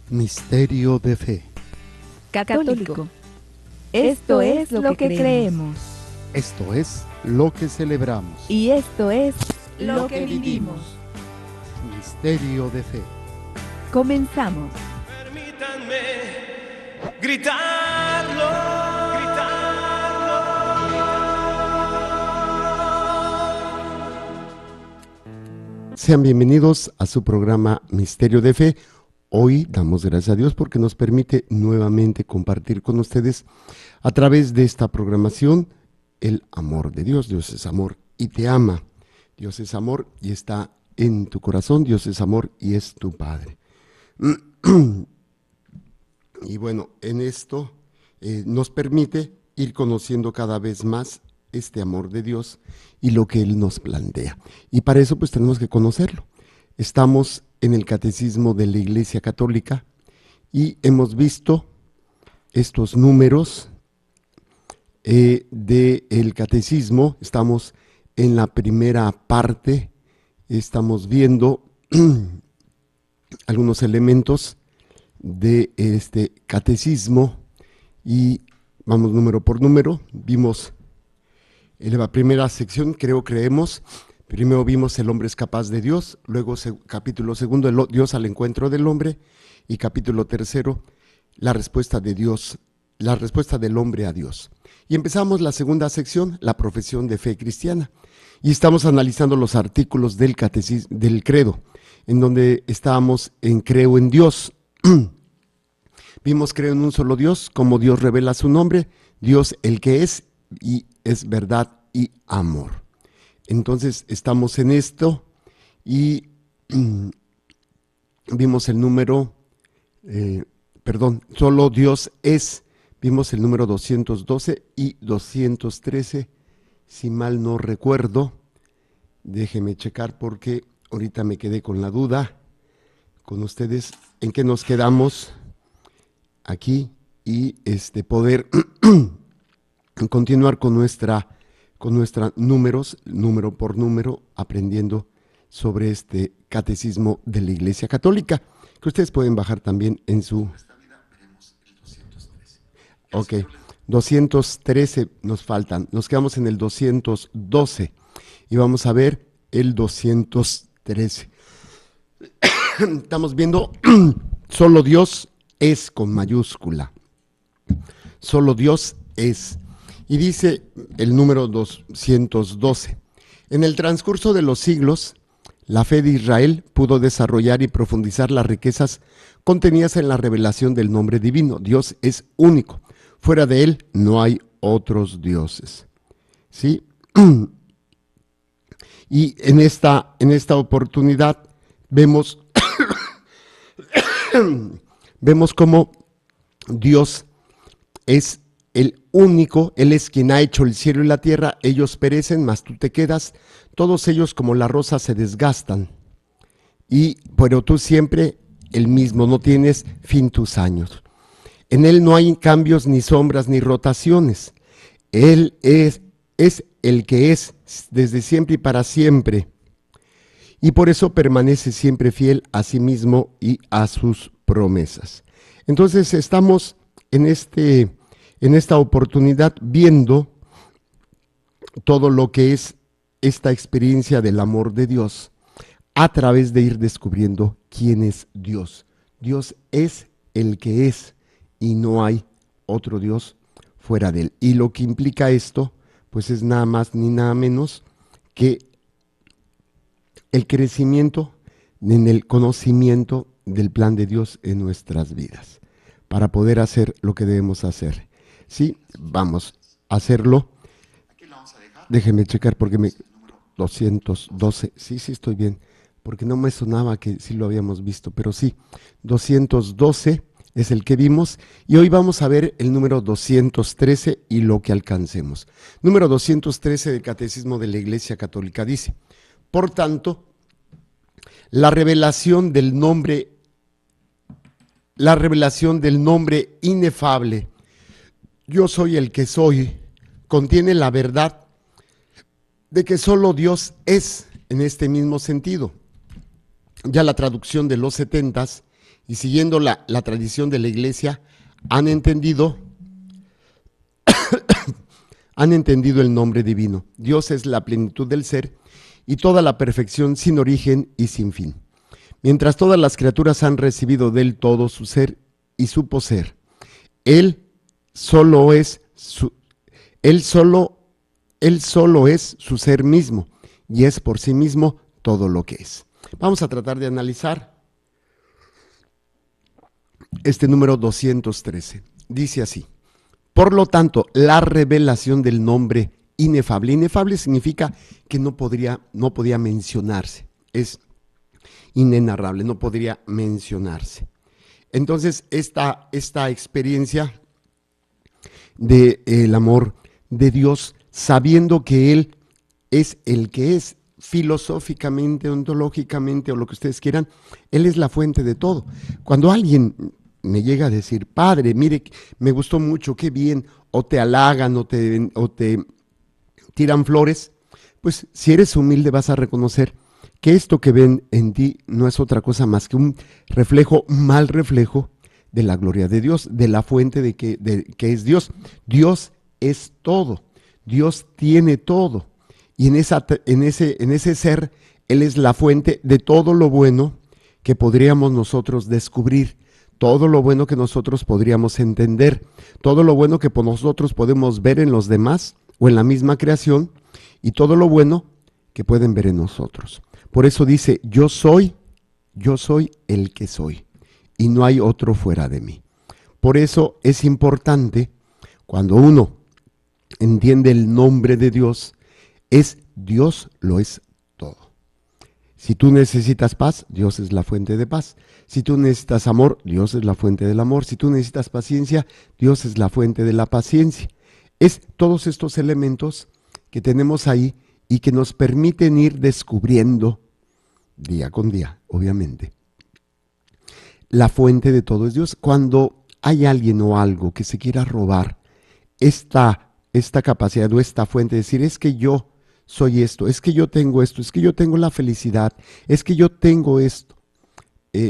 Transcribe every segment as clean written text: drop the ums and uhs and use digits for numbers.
Misterio de fe. Católico. Esto es lo que creemos. Esto es lo que celebramos. Y esto es lo que vivimos. Misterio de fe. Comenzamos. Permítanme gritarlo, gritarlo, gritarlo. Sean bienvenidos a su programa Misterio de Fe. Hoy damos gracias a Dios porque nos permite nuevamente compartir con ustedes a través de esta programación el amor de Dios. Dios es amor y te ama. Dios es amor y está en tu corazón. Dios es amor y es tu Padre. Y bueno, en esto nos permite ir conociendo cada vez más este amor de Dios y lo que Él nos plantea. Y para eso pues tenemos que conocerlo. Estamos en el Catecismo de la Iglesia Católica y hemos visto estos números del Catecismo. Estamos en la primera parte, estamos viendo algunos elementos de este catecismo y vamos número por número. Vimos en la primera sección, creemos. Primero vimos el hombre es capaz de Dios, luego capítulo segundo, Dios al encuentro del hombre, y capítulo tercero, la respuesta de Dios, la respuesta del hombre a Dios. Y empezamos la segunda sección, la profesión de fe cristiana, y estamos analizando los artículos del del credo, en donde estábamos en creo en Dios. Vimos creo en un solo Dios, como Dios revela su nombre, Dios el que es, y es verdad y amor. Entonces estamos en esto y vimos el número, solo Dios es, vimos el número 212 y 213, si mal no recuerdo. Déjeme checar porque ahorita me quedé con la duda con ustedes en qué nos quedamos aquí y poder continuar con nuestra números, número por número, aprendiendo sobre este catecismo de la Iglesia Católica, que ustedes pueden bajar también en su... Ok, 213 nos faltan, nos quedamos en el 212 y vamos a ver el 213. Estamos viendo solo Dios es con mayúscula, solo Dios es. Y dice el número 212, en el transcurso de los siglos, la fe de Israel pudo desarrollar y profundizar las riquezas contenidas en la revelación del nombre divino. Dios es único, fuera de él no hay otros dioses. ¿Sí? Y en esta oportunidad vemos, vemos cómo Dios es el único, Él es quien ha hecho el cielo y la tierra, ellos perecen, mas tú te quedas, todos ellos como la rosa se desgastan, pero tú siempre el mismo, no tienes fin tus años. En Él no hay cambios, ni sombras, ni rotaciones. Él es el que es desde siempre y para siempre, y por eso permanece siempre fiel a sí mismo y a sus promesas. Entonces estamos en esta oportunidad viendo todo lo que es esta experiencia del amor de Dios a través de ir descubriendo quién es Dios. Dios es el que es y no hay otro Dios fuera de él. Y lo que implica esto, pues es nada más ni nada menos que el crecimiento en el conocimiento del plan de Dios en nuestras vidas, para poder hacer lo que debemos hacer. Sí, vamos a hacerlo. Déjenme checar porque 212, sí estoy bien, porque no me sonaba que sí lo habíamos visto, pero sí, 212 es el que vimos y hoy vamos a ver el número 213 y lo que alcancemos. Número 213 del Catecismo de la Iglesia Católica dice: por tanto, la revelación del nombre inefable, yo soy el que soy, contiene la verdad de que solo Dios es en este mismo sentido. Ya la traducción de los 70s y siguiendo la tradición de la iglesia, han entendido el nombre divino. Dios es la plenitud del ser y toda la perfección sin origen y sin fin. Mientras todas las criaturas han recibido del todo su ser y su poseer, Él solo es su ser mismo y es por sí mismo todo lo que es. Vamos a tratar de analizar este número 213. Dice así: por lo tanto, la revelación del nombre inefable. Inefable significa que no podía mencionarse. Es inenarrable, no podría mencionarse. Entonces, esta experiencia del amor de Dios, sabiendo que Él es el que es, filosóficamente, ontológicamente, o lo que ustedes quieran, Él es la fuente de todo. Cuando alguien me llega a decir, padre, mire, me gustó mucho, qué bien, o te halagan, o te tiran flores, pues si eres humilde vas a reconocer que esto que ven en ti no es otra cosa más que un reflejo, mal reflejo de la gloria de Dios, de la fuente de que es Dios. Dios es todo, Dios tiene todo, y en ese ser, Él es la fuente de todo lo bueno que podríamos nosotros descubrir, todo lo bueno que nosotros podríamos entender, todo lo bueno que nosotros podemos ver en los demás o en la misma creación, y todo lo bueno que pueden ver en nosotros. Por eso dice, yo soy el que soy, y no hay otro fuera de mí. Por eso es importante, cuando uno entiende el nombre de Dios, Dios lo es todo. Si tú necesitas paz, Dios es la fuente de paz. Si tú necesitas amor, Dios es la fuente del amor. Si tú necesitas paciencia, Dios es la fuente de la paciencia. Es todos estos elementos que tenemos ahí y que nos permiten ir descubriendo día con día, obviamente. La fuente de todo es Dios. Cuando hay alguien o algo que se quiera robar esta capacidad o esta fuente de decir, es que yo soy esto, es que yo tengo esto, es que yo tengo la felicidad, es que yo tengo esto,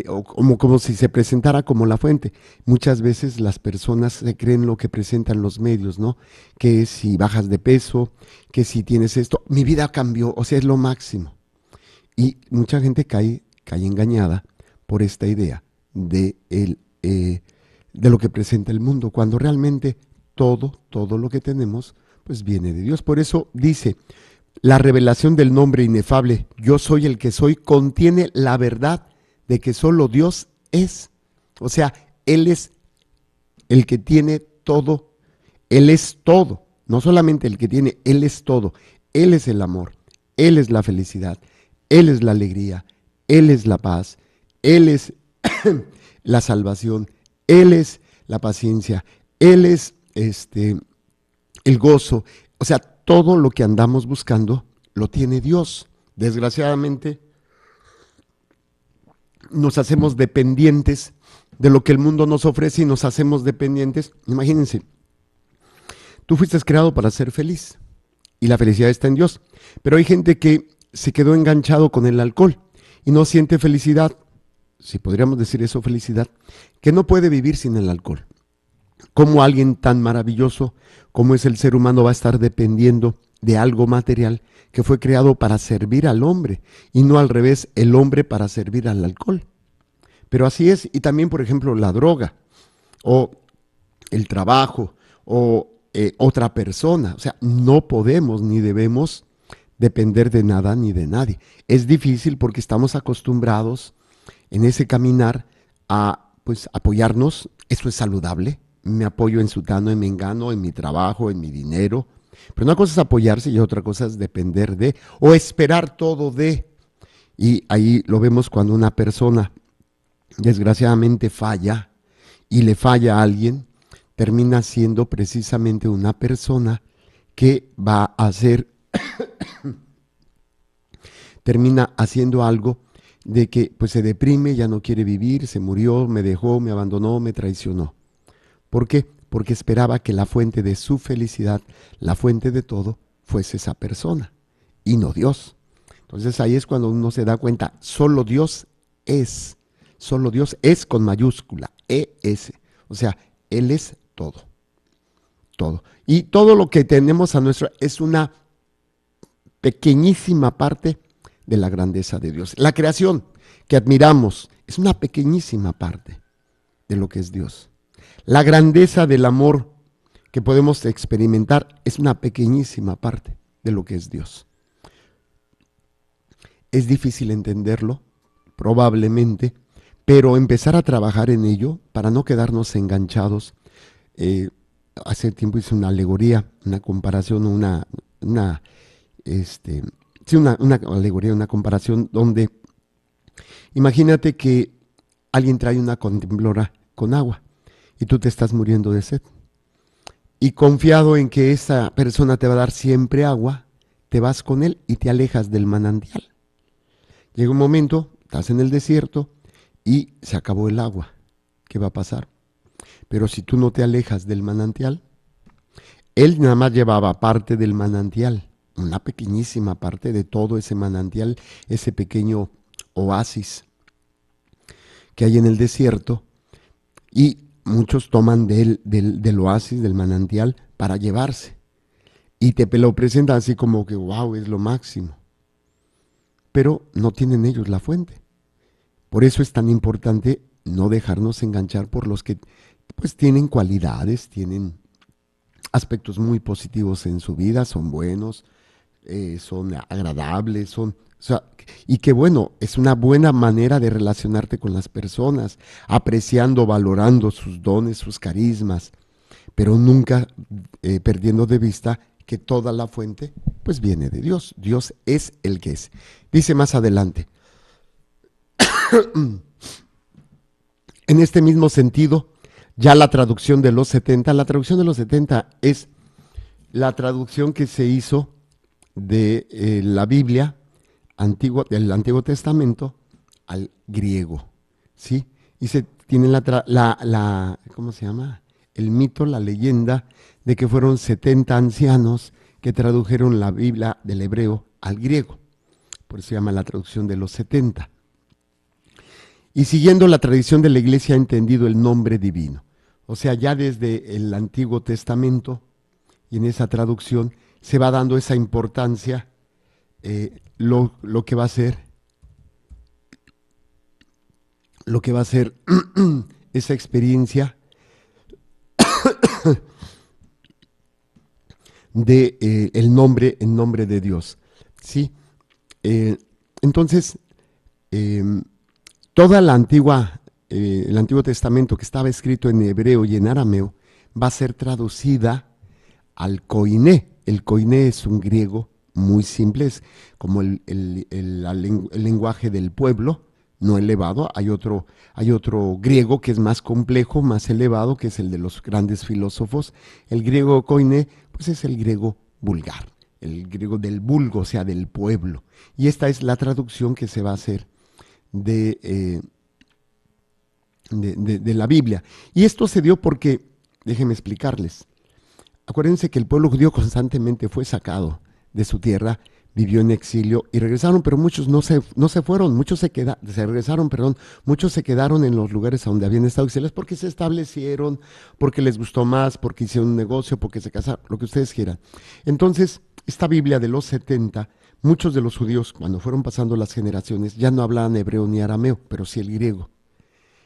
o como si se presentara como la fuente. Muchas veces las personas se creen lo que presentan los medios, ¿no? Que si bajas de peso, que si tienes esto, mi vida cambió, o sea, es lo máximo. Y mucha gente cae engañada por esta idea de lo que presenta el mundo, cuando realmente todo lo que tenemos, pues viene de Dios. Por eso dice, la revelación del nombre inefable, yo soy el que soy, contiene la verdad de que solo Dios es. O sea, Él es el que tiene todo, Él es todo. No solamente el que tiene, Él es todo. Él es el amor, Él es la felicidad, Él es la alegría, Él es la paz, Él es la salvación, Él es la paciencia, Él es el gozo. O sea, todo lo que andamos buscando lo tiene Dios. Desgraciadamente, nos hacemos dependientes de lo que el mundo nos ofrece y nos hacemos dependientes. Imagínense, tú fuiste creado para ser feliz y la felicidad está en Dios, pero hay gente que se quedó enganchado con el alcohol y no siente felicidad, si podríamos decir eso, felicidad, que no puede vivir sin el alcohol. ¿Cómo alguien tan maravilloso como es el ser humano va a estar dependiendo de algo material que fue creado para servir al hombre y no al revés, el hombre para servir al alcohol? Pero así es. Y también, por ejemplo, la droga o el trabajo o otra persona. O sea, no podemos ni debemos depender de nada ni de nadie. Es difícil porque estamos acostumbrados en ese caminar a pues apoyarnos. Eso es saludable. Me apoyo en sutano, en mengano, en mi trabajo, en mi dinero. Pero una cosa es apoyarse y otra cosa es depender de o esperar todo de. Y ahí lo vemos cuando una persona desgraciadamente falla y le falla a alguien, termina siendo precisamente una persona que va a hacer, termina haciendo algo de que pues se deprime, ya no quiere vivir, se murió, me dejó, me abandonó, me traicionó. ¿Por qué? Porque esperaba que la fuente de su felicidad, la fuente de todo, fuese esa persona y no Dios. Entonces ahí es cuando uno se da cuenta, solo Dios es solo Dios, es con mayúscula, ES. O sea, Él es todo, todo. Y todo lo que tenemos a nuestro es una pequeñísima parte de la grandeza de Dios. La creación que admiramos es una pequeñísima parte de lo que es Dios. La grandeza del amor que podemos experimentar es una pequeñísima parte de lo que es Dios. Es difícil entenderlo, probablemente, pero empezar a trabajar en ello para no quedarnos enganchados. Hace tiempo hice una alegoría, una comparación, una alegoría, una comparación donde imagínate que alguien trae una cantimplora con agua y tú te estás muriendo de sed. Y confiado en que esa persona te va a dar siempre agua, te vas con él y te alejas del manantial. Llega un momento, estás en el desierto y se acabó el agua. ¿Qué va a pasar? Pero si tú no te alejas del manantial, él nada más llevaba parte del manantial, una pequeñísima parte de todo ese manantial, ese pequeño oasis que hay en el desierto, y muchos toman del oasis, del manantial, para llevarse. Y te lo presentan así como que, wow, es lo máximo. Pero no tienen ellos la fuente. Por eso es tan importante no dejarnos enganchar por los que pues tienen cualidades, tienen aspectos muy positivos en su vida, son buenos, son agradables, y que bueno, es una buena manera de relacionarte con las personas, apreciando, valorando sus dones, sus carismas, pero nunca perdiendo de vista que toda la fuente pues viene de Dios. Dios es el que es. Dice más adelante, en este mismo sentido, ya la traducción de los 70 es la traducción que se hizo de la Biblia del Antiguo Testamento al griego, ¿sí? Y se tiene ¿cómo se llama? El mito, la leyenda de que fueron 70 ancianos que tradujeron la Biblia del hebreo al griego. Por eso se llama la traducción de los 70. Y siguiendo la tradición de la Iglesia ha entendido el nombre divino. O sea, ya desde el Antiguo Testamento y en esa traducción se va dando esa importancia, lo que va a ser esa experiencia de el nombre de Dios, ¿sí? Entonces, toda el Antiguo Testamento que estaba escrito en hebreo y en arameo va a ser traducida al koiné. El koiné es un griego muy simple, es como el lenguaje del pueblo, no elevado. Hay otro griego que es más complejo, más elevado, que es el de los grandes filósofos. El griego koiné, pues es el griego vulgar, el griego del vulgo, o sea, del pueblo. Y esta es la traducción que se va a hacer de la Biblia. Y esto se dio porque, déjenme explicarles, acuérdense que el pueblo judío constantemente fue sacado de su tierra, vivió en exilio y regresaron, pero muchos no se fueron, muchos se quedaron en los lugares a donde habían estado exiliados porque se establecieron, porque les gustó más, porque hicieron un negocio, porque se casaron, lo que ustedes quieran. Entonces, esta Biblia de los 70, muchos de los judíos, cuando fueron pasando las generaciones, ya no hablaban hebreo ni arameo, pero sí el griego.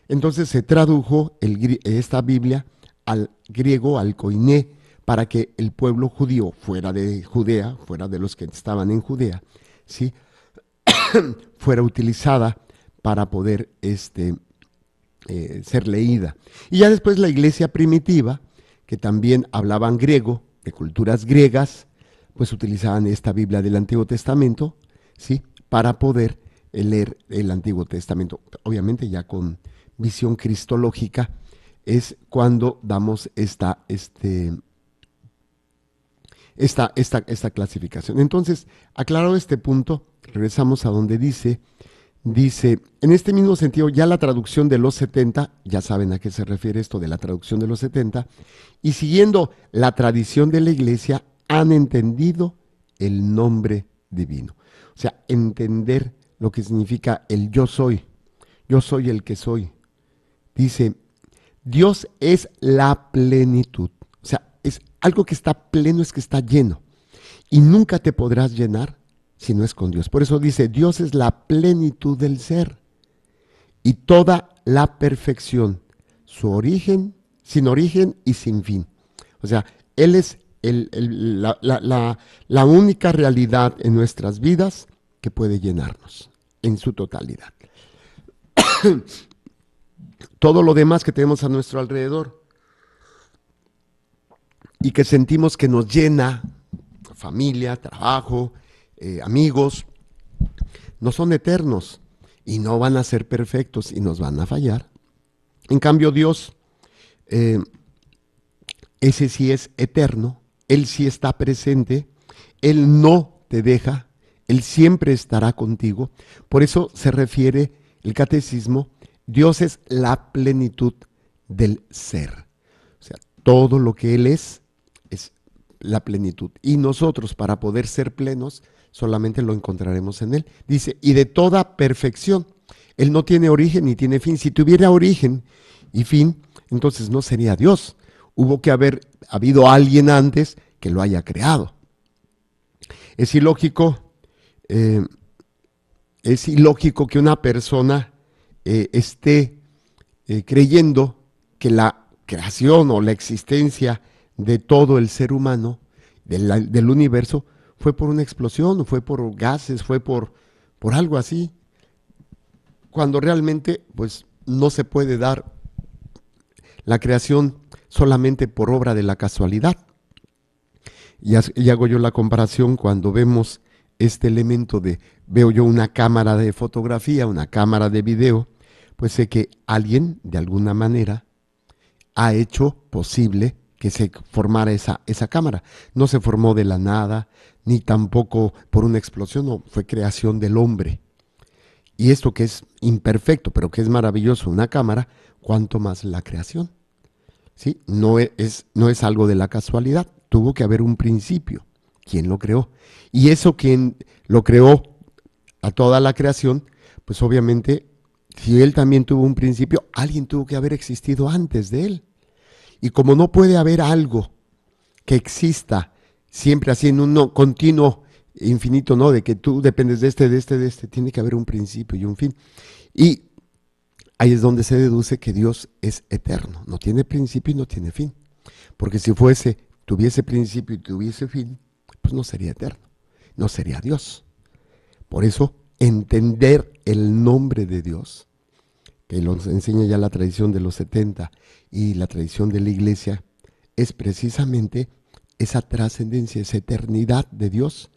Entonces se tradujo esta Biblia al griego, al koiné, para que el pueblo judío fuera de Judea, fuera de los que estaban en Judea, ¿sí? fuera utilizada para poder ser leída. Y ya después la iglesia primitiva, que también hablaban griego, de culturas griegas, pues utilizaban esta Biblia del Antiguo Testamento, ¿sí? Para poder leer el Antiguo Testamento. Obviamente ya con visión cristológica es cuando damos esta clasificación. Entonces, aclarado este punto, regresamos a donde dice, en este mismo sentido, ya la traducción de los 70, ya saben a qué se refiere esto de la traducción de los 70, y siguiendo la tradición de la iglesia, han entendido el nombre divino. O sea, entender lo que significa el yo soy. yo soy el que soy. Dice, Dios es la plenitud. O sea, es algo que está pleno, es que está lleno. Y nunca te podrás llenar si no es con Dios. Por eso dice, Dios es la plenitud del ser y toda la perfección, su origen, sin origen y sin fin. O sea, Él es la única realidad en nuestras vidas que puede llenarnos en su totalidad. Todo lo demás que tenemos a nuestro alrededor y que sentimos que nos llena, familia, trabajo, amigos, no son eternos y no van a ser perfectos y nos van a fallar. En cambio, Dios, ese sí es eterno, Él sí está presente, Él no te deja, Él siempre estará contigo. Por eso se refiere el catecismo, Dios es la plenitud del ser. O sea, todo lo que Él es la plenitud. Y nosotros, para poder ser plenos, solamente lo encontraremos en Él. Dice, y de toda perfección. Él no tiene origen ni tiene fin. Si tuviera origen y fin, entonces no sería Dios. Hubo que haber habido alguien antes que lo haya creado. Es ilógico que una persona esté creyendo que la creación o la existencia de todo el ser humano, del universo, fue por una explosión, fue por gases, fue por algo así, cuando realmente pues no se puede dar la creación solamente por obra de la casualidad. Y hago yo la comparación cuando vemos este elemento veo yo una cámara de fotografía, una cámara de video, pues sé que alguien de alguna manera ha hecho posible que se formara esa cámara. No se formó de la nada, ni tampoco por una explosión, no, fue creación del hombre. Y esto que es imperfecto, pero que es maravilloso, una cámara, ¿cuánto más la creación? ¿Sí? No es algo de la casualidad, tuvo que haber un principio. ¿Quién lo creó? Y eso quien lo creó a toda la creación, pues obviamente, si él también tuvo un principio, alguien tuvo que haber existido antes de él. Y como no puede haber algo que exista siempre así en un continuo infinito, ¿no? De que tú dependes de este, tiene que haber un principio y un fin. Y ahí es donde se deduce que Dios es eterno, no tiene principio y no tiene fin. Porque si tuviese principio y tuviese fin, pues no sería eterno, no sería Dios. Por eso, entender el nombre de Dios, que nos enseña ya la tradición de los 70 y la tradición de la iglesia, es precisamente esa trascendencia, esa eternidad de Dios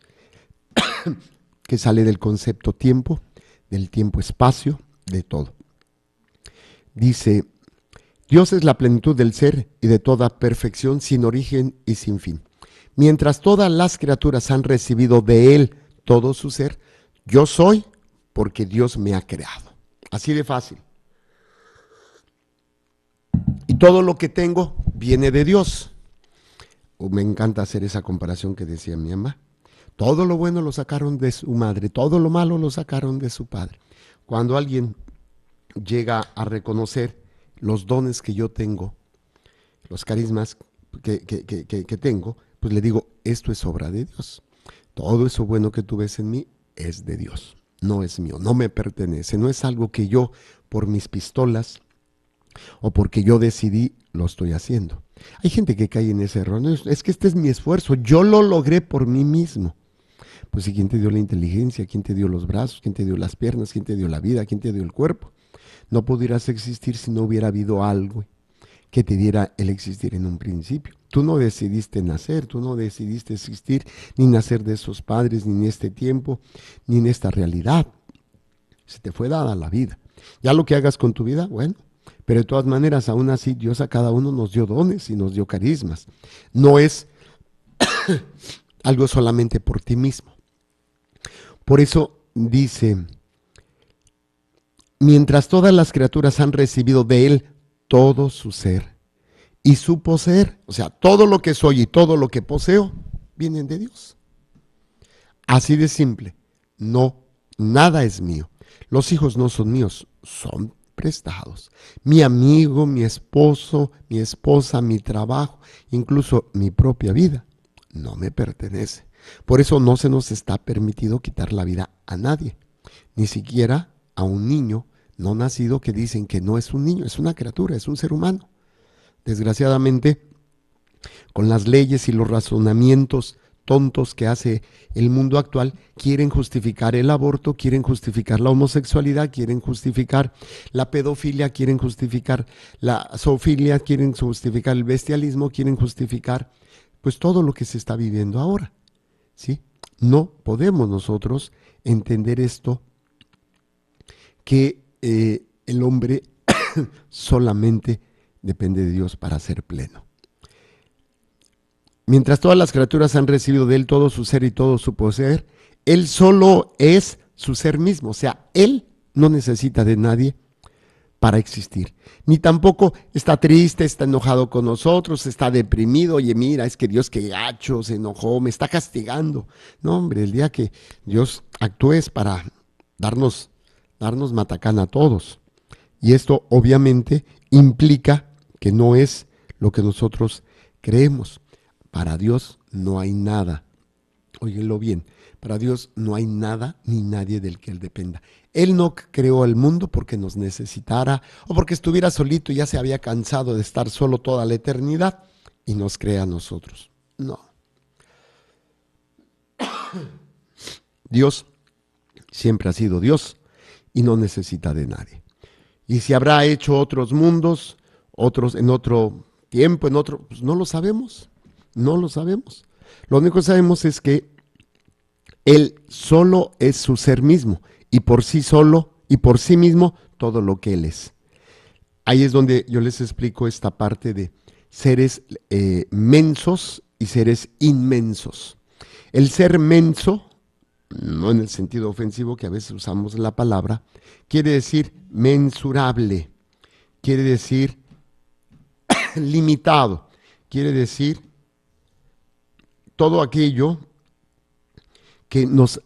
que sale del concepto tiempo, del tiempo-espacio, de todo. Dice, Dios es la plenitud del ser y de toda perfección, sin origen y sin fin. Mientras todas las criaturas han recibido de Él todo su ser, yo soy porque Dios me ha creado. Así de fácil. Y todo lo que tengo viene de Dios. Me encanta hacer esa comparación que decía mi mamá. Todo lo bueno lo sacaron de su madre, todo lo malo lo sacaron de su padre. Cuando alguien llega a reconocer los dones que yo tengo, los carismas que tengo, pues le digo, esto es obra de Dios. Todo eso bueno que tú ves en mí es de Dios, no es mío, no me pertenece, no es algo que yo por mis pistolas o porque yo decidí lo estoy haciendo. Hay gente que cae en ese error, no, es que este es mi esfuerzo, yo lo logré por mí mismo. Pues ¿y quién te dio la inteligencia? ¿Quién te dio los brazos? ¿Quién te dio las piernas? ¿Quién te dio la vida? ¿Quién te dio el cuerpo? No pudieras existir si no hubiera habido algo que te diera el existir en un principio. Tú no decidiste nacer, tú no decidiste existir, ni nacer de esos padres, ni en este tiempo, ni en esta realidad. Se te fue dada la vida. Ya lo que hagas con tu vida, bueno, pero de todas maneras, aún así, Dios a cada uno nos dio dones y nos dio carismas. No es algo solamente por ti mismo. Por eso dice, mientras todas las criaturas han recibido de Él todo su ser y su poseer, o sea, todo lo que soy y todo lo que poseo, vienen de Dios. Así de simple, no, nada es mío. Los hijos no son míos, son prestados. Mi amigo, mi esposo, mi esposa, mi trabajo, incluso mi propia vida, no me pertenece. Por eso no se nos está permitido quitar la vida a nadie, ni siquiera a un niño no nacido que dicen que no es un niño, es una criatura, es un ser humano. Desgraciadamente, con las leyes y los razonamientos tontos que hace el mundo actual, quieren justificar el aborto, quieren justificar la homosexualidad, quieren justificar la pedofilia, quieren justificar la zoofilia, quieren justificar el bestialismo, quieren justificar pues todo lo que se está viviendo ahora, ¿sí? No podemos nosotros entender esto, que el hombre solamente depende de Dios para ser pleno. Mientras todas las criaturas han recibido de él todo su ser y todo su poseer, él solo es su ser mismo. O sea, él no necesita de nadie para existir. Ni tampoco está triste, está enojado con nosotros, está deprimido. Oye, mira, es que Dios qué gacho, se enojó, me está castigando. No, hombre, el día que Dios actúe es para darnos matacán a todos. Y esto obviamente implica que no es lo que nosotros creemos. Para Dios no hay nada, óyelo bien, para Dios no hay nada ni nadie del que Él dependa. Él no creó el mundo porque nos necesitara o porque estuviera solito y ya se había cansado de estar solo toda la eternidad y nos crea a nosotros. No. Dios siempre ha sido Dios y no necesita de nadie. Y si habrá hecho otros mundos, otros en otro tiempo, en otro, pues no lo sabemos. No lo sabemos. Lo único que sabemos es que Él solo es su ser mismo y por sí solo y por sí mismo todo lo que Él es. Ahí es donde yo les explico esta parte de seres mensos y seres inmensos. El ser menso, no en el sentido ofensivo que a veces usamos la palabra, quiere decir mensurable, quiere decir limitado, quiere decir todo aquello que nos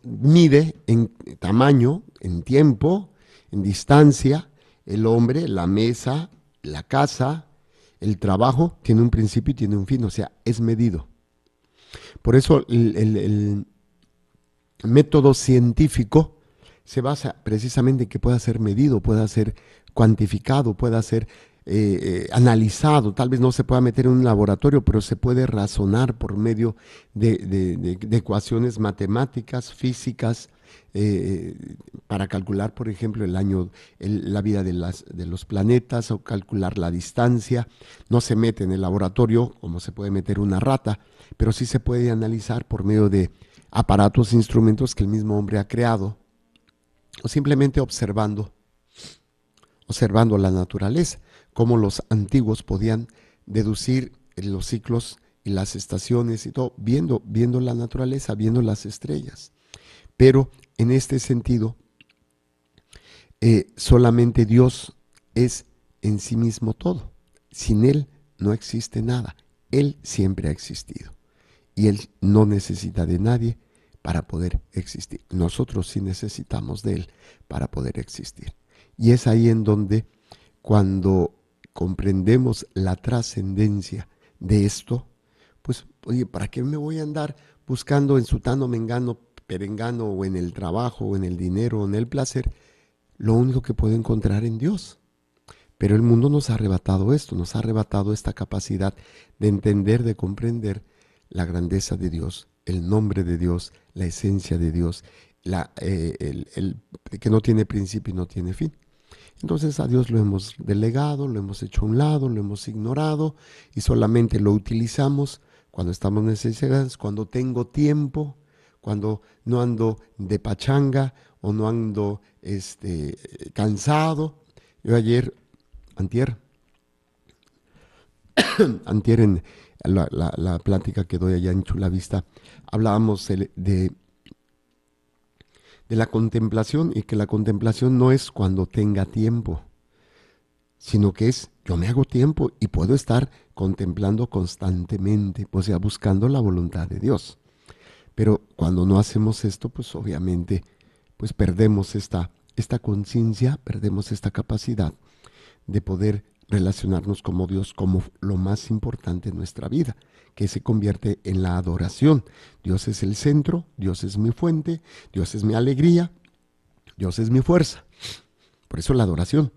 mide en tamaño, en tiempo, en distancia. El hombre, la mesa, la casa, el trabajo, tiene un principio y tiene un fin, o sea, es medido. Por eso el método científico se basa precisamente en que pueda ser medido, pueda ser cuantificado, pueda ser analizado. Tal vez no se pueda meter en un laboratorio, pero se puede razonar por medio de ecuaciones matemáticas, físicas, para calcular, por ejemplo, la vida de los planetas o calcular la distancia. No se mete en el laboratorio como se puede meter una rata, pero sí se puede analizar por medio de aparatos e instrumentos que el mismo hombre ha creado, o simplemente observando la naturaleza, cómo los antiguos podían deducir los ciclos y las estaciones y todo, viendo la naturaleza, viendo las estrellas. Pero en este sentido, solamente Dios es en sí mismo todo. Sin Él no existe nada. Él siempre ha existido. Y Él no necesita de nadie para poder existir. Nosotros sí necesitamos de Él para poder existir. Y es ahí en donde, cuando comprendemos la trascendencia de esto, pues, oye, ¿para qué me voy a andar buscando en sutano, mengano, perengano, o en el trabajo, o en el dinero, o en el placer? Lo único que puedo encontrar en Dios. Pero el mundo nos ha arrebatado esto, nos ha arrebatado esta capacidad de entender, de comprender la grandeza de Dios, el nombre de Dios, la esencia de Dios, que no tiene principio y no tiene fin. Entonces a Dios lo hemos delegado, lo hemos hecho a un lado, lo hemos ignorado y solamente lo utilizamos cuando estamos necesitados, cuando tengo tiempo, cuando no ando de pachanga o no ando cansado. Yo antier en la plática que doy allá en Chulavista, hablábamos de la contemplación, y que la contemplación no es cuando tenga tiempo, sino que es, yo me hago tiempo y puedo estar contemplando constantemente, o sea, buscando la voluntad de Dios. Pero cuando no hacemos esto, pues obviamente pues perdemos esta conciencia, perdemos esta capacidad de poder relacionarnos como Dios, como lo más importante en nuestra vida, que se convierte en la adoración. Dios es el centro, Dios es mi fuente, Dios es mi alegría, Dios es mi fuerza. Por eso la adoración.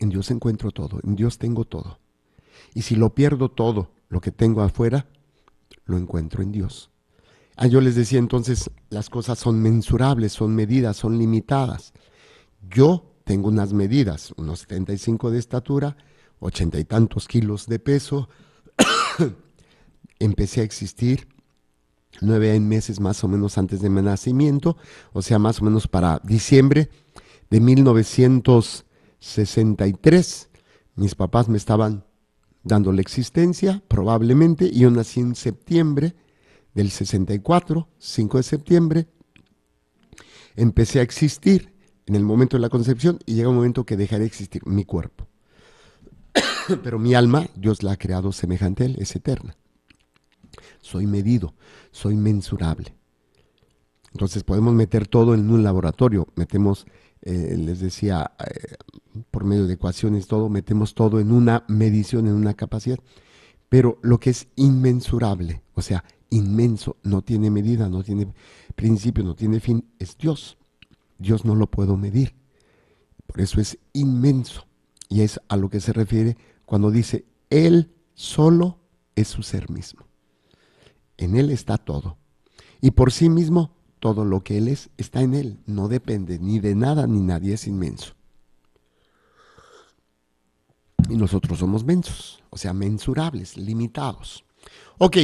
En Dios encuentro todo, en Dios tengo todo. Y si lo pierdo todo, lo que tengo afuera, lo encuentro en Dios. Yo les decía entonces, las cosas son mensurables, son medidas, son limitadas. Yo tengo unas medidas, unos 75 de estatura, 80 y tantos kilos de peso. Empecé a existir 9 meses más o menos antes de mi nacimiento, o sea, más o menos para diciembre de 1963. Mis papás me estaban dando la existencia, probablemente, y yo nací en septiembre del 64, 5 de septiembre. Empecé a existir en el momento de la concepción y llega un momento que dejaré de existir mi cuerpo. Pero mi alma, Dios la ha creado semejante a Él, es eterna. Soy medido, soy mensurable. Entonces podemos meter todo en un laboratorio, metemos, les decía, por medio de ecuaciones, todo, metemos todo en una medición, en una capacidad. Pero lo que es inmensurable, o sea, inmenso, no tiene medida, no tiene principio, no tiene fin, es Dios. Dios no lo puedo medir. Por eso es inmenso. Y es a lo que se refiere cuando dice, Él solo es su ser mismo. En Él está todo. Y por sí mismo, todo lo que Él es, está en Él. No depende ni de nada ni nadie, es inmenso. Y nosotros somos mensos, o sea, mensurables, limitados. Ok,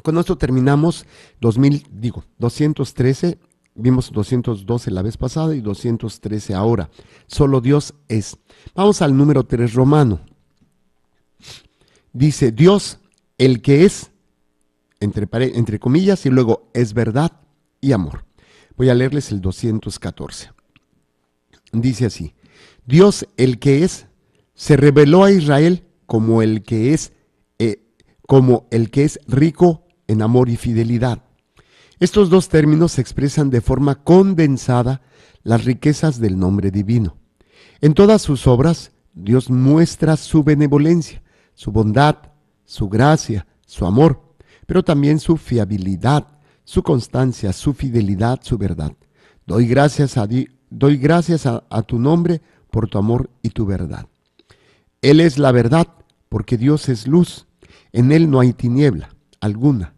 con esto terminamos 213. Vimos 212 la vez pasada y 213 ahora. Solo Dios es. Vamos al número 3 romano. Dice, Dios, el que es, entre comillas, y luego es verdad y amor. Voy a leerles el 214. Dice así, Dios, el que es, se reveló a Israel como el que es rico en amor y fidelidad. Estos dos términos expresan de forma condensada las riquezas del nombre divino. En todas sus obras, Dios muestra su benevolencia, su bondad, su gracia, su amor, pero también su fiabilidad, su constancia, su fidelidad, su verdad. Doy gracias a tu nombre por tu amor y tu verdad. Él es la verdad, porque Dios es luz. En Él no hay tiniebla alguna.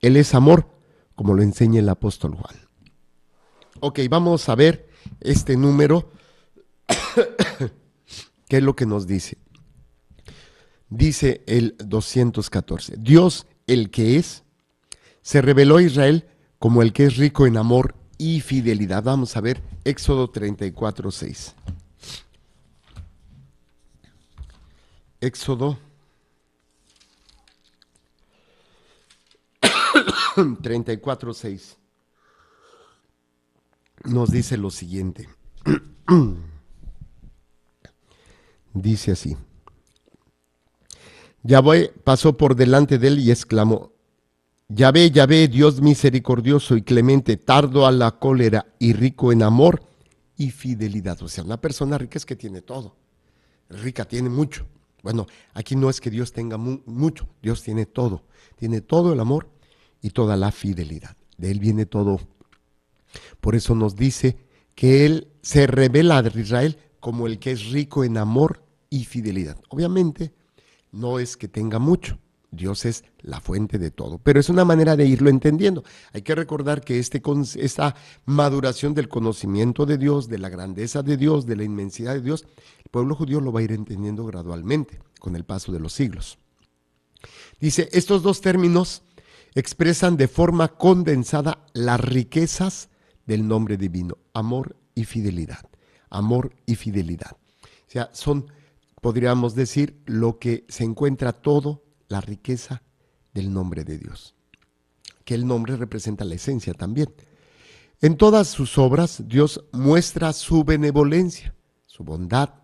Él es amor, como lo enseña el apóstol Juan. Ok, vamos a ver este número. ¿Qué es lo que nos dice? Dice el 214. Dios, el que es, se reveló a Israel como el que es rico en amor y fidelidad. Vamos a ver Éxodo 34:6. Éxodo 34:6 nos dice lo siguiente. Dice así: Yahvé pasó por delante de él y exclamó: Yahvé, Yahvé, Dios misericordioso y clemente, tardo a la cólera y rico en amor y fidelidad. O sea, una persona rica es que tiene todo. Rica, tiene mucho. Bueno, aquí no es que Dios tenga mucho, Dios tiene todo el amor y toda la fidelidad. De Él viene todo. Por eso nos dice que Él se revela a Israel como el que es rico en amor y fidelidad. Obviamente, no es que tenga mucho. Dios es la fuente de todo, pero es una manera de irlo entendiendo. Hay que recordar que esta maduración del conocimiento de Dios, de la grandeza de Dios, de la inmensidad de Dios, el pueblo judío lo va a ir entendiendo gradualmente con el paso de los siglos. Dice, estos dos términos expresan de forma condensada las riquezas del nombre divino, amor y fidelidad. Amor y fidelidad. O sea, son, podríamos decir, lo que se encuentra todo, la riqueza del nombre de Dios. Que el nombre representa la esencia también. En todas sus obras, Dios muestra su benevolencia, su bondad,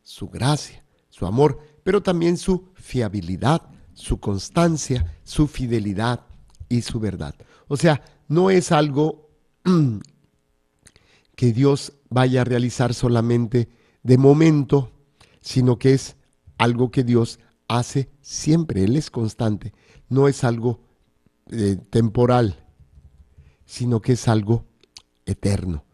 su gracia, su amor, pero también su fiabilidad, su constancia, su fidelidad y su verdad. O sea, no es algo que Dios vaya a realizar solamente de momento, sino que es algo que Dios hace siempre. Él es constante, no es algo temporal, sino que es algo eterno,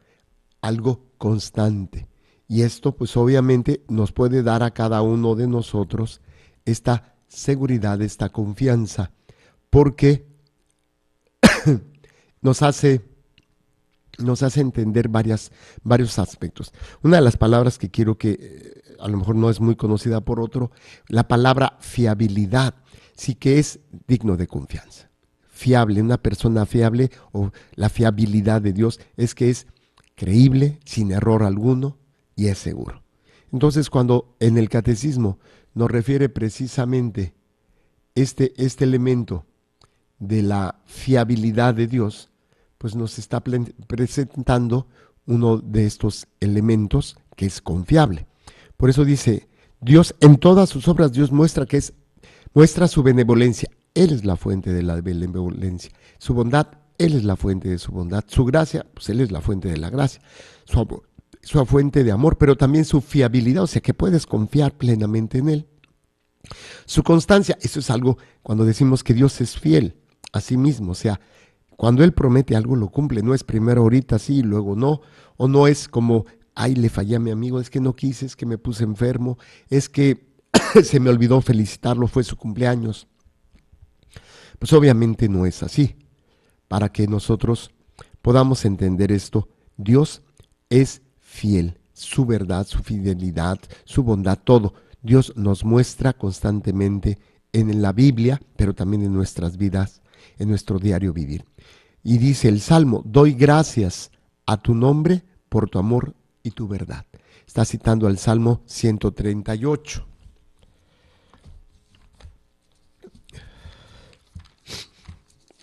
algo constante. Y esto pues obviamente nos puede dar a cada uno de nosotros esta seguridad, esta confianza, porque nos hace entender varios aspectos. Una de las palabras que quiero que a lo mejor no es muy conocida por otro, la palabra fiabilidad, sí que es digno de confianza. Fiable, una persona fiable, o la fiabilidad de Dios es que es creíble, sin error alguno, y es seguro. Entonces, cuando en el catecismo nos refiere precisamente este elemento de la fiabilidad de Dios, pues nos está presentando uno de estos elementos que es confiable. Por eso dice, Dios en todas sus obras, Dios muestra su benevolencia. Él es la fuente de la benevolencia. Su bondad, Él es la fuente de su bondad. Su gracia, pues Él es la fuente de la gracia. Su fuente de amor, pero también su fiabilidad, o sea que puedes confiar plenamente en Él. Su constancia, eso es algo cuando decimos que Dios es fiel a sí mismo, o sea, cuando Él promete algo lo cumple, no es primero ahorita sí y luego no, o no es como, ay, le fallé a mi amigo, es que no quise, es que me puse enfermo, es que se me olvidó felicitarlo, fue su cumpleaños. Pues obviamente no es así. Para que nosotros podamos entender esto, Dios es fiel, su verdad, su fidelidad, su bondad, todo. Dios nos muestra constantemente en la Biblia, pero también en nuestras vidas, en nuestro diario vivir. Y dice el Salmo, doy gracias a tu nombre por tu amor y tu verdad. Está citando al Salmo 138.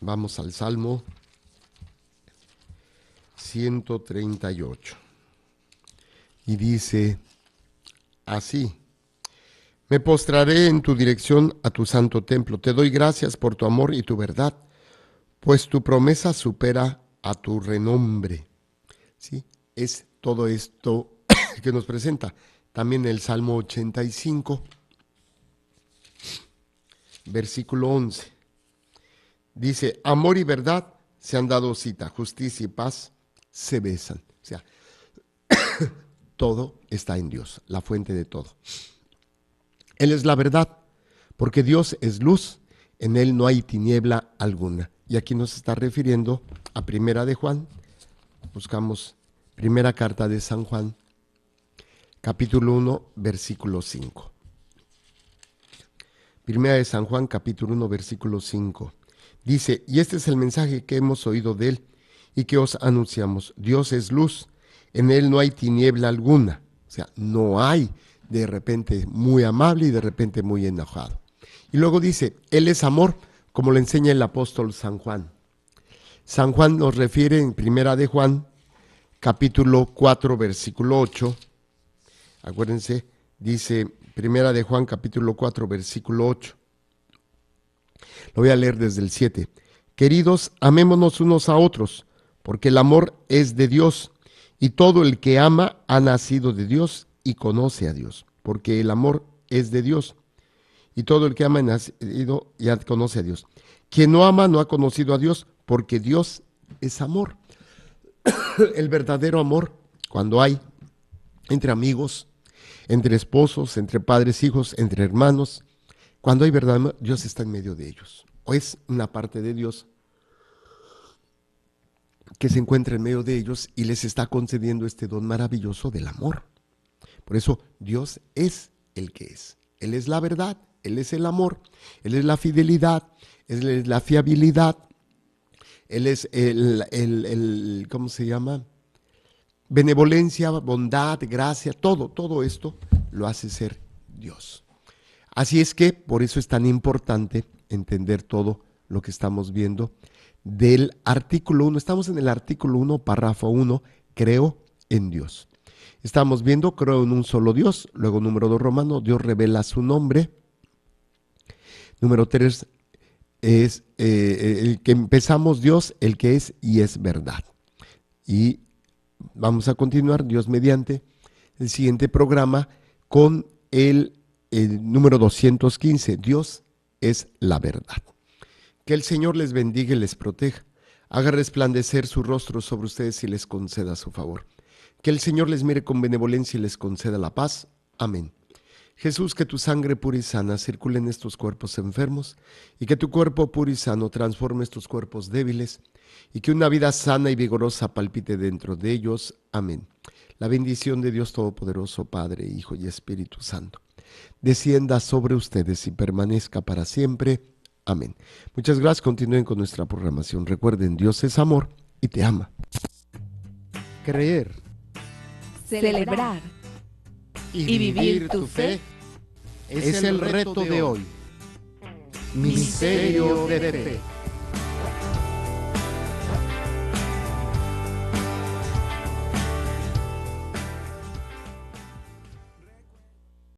Vamos al Salmo 138. Y dice así: me postraré en tu dirección a tu santo templo. Te doy gracias por tu amor y tu verdad, pues tu promesa supera a tu renombre. ¿Sí? Es todo esto que nos presenta. También el Salmo 85, versículo 11. Dice, amor y verdad se han dado cita, justicia y paz se besan. O sea, todo está en Dios, la fuente de todo. Él es la verdad, porque Dios es luz, en Él no hay tiniebla alguna. Y aquí nos está refiriendo a Primera de Juan. Buscamos Primera Carta de San Juan, capítulo 1, versículo 5. Primera de San Juan, capítulo 1, versículo 5. Dice, y este es el mensaje que hemos oído de Él y que os anunciamos. Dios es luz, en Él no hay tiniebla alguna. O sea, no hay de repente muy amable y de repente muy enojado. Y luego dice, Él es amor, como lo enseña el apóstol San Juan. San Juan nos refiere en Primera de Juan, capítulo 4, versículo 8. Acuérdense, dice Primera de Juan, capítulo 4, versículo 8. Lo voy a leer desde el 7. Queridos, amémonos unos a otros, porque el amor es de Dios, y todo el que ama ha nacido de Dios y conoce a Dios, porque el amor es de Dios, y todo el que ama ha nacido y conoce a Dios. Quien no ama no ha conocido a Dios, porque Dios es amor. El verdadero amor, cuando hay entre amigos, entre esposos, entre padres, hijos, entre hermanos, cuando hay verdad, Dios está en medio de ellos. O es una parte de Dios que se encuentra en medio de ellos y les está concediendo este don maravilloso del amor. Por eso Dios es el que es. Él es la verdad, Él es el amor, Él es la fidelidad, Él es la fiabilidad, Él es ¿cómo se llama? Benevolencia, bondad, gracia, todo esto lo hace ser Dios. Así es que por eso es tan importante entender todo lo que estamos viendo del artículo 1. Estamos en el artículo 1, párrafo 1, creo en Dios. Estamos viendo, creo en un solo Dios. Luego, número 2, romano, Dios revela su nombre. Número 3 es el que empezamos, Dios, el que es y es verdad. Y vamos a continuar, Dios mediante, el siguiente programa con el número 215. Dios es la verdad. Que el Señor les bendiga y les proteja. Haga resplandecer su rostro sobre ustedes y les conceda su favor. Que el Señor les mire con benevolencia y les conceda la paz. Amén. Jesús, que tu sangre pura y sana circule en estos cuerpos enfermos y que tu cuerpo puro y sano transforme estos cuerpos débiles y que una vida sana y vigorosa palpite dentro de ellos. Amén. La bendición de Dios Todopoderoso, Padre, Hijo y Espíritu Santo, descienda sobre ustedes y permanezca para siempre. Amén. Muchas gracias. Continúen con nuestra programación. Recuerden, Dios es amor y te ama. Creer Celebrar y vivir tu fe es el reto de hoy. Misterio de fe.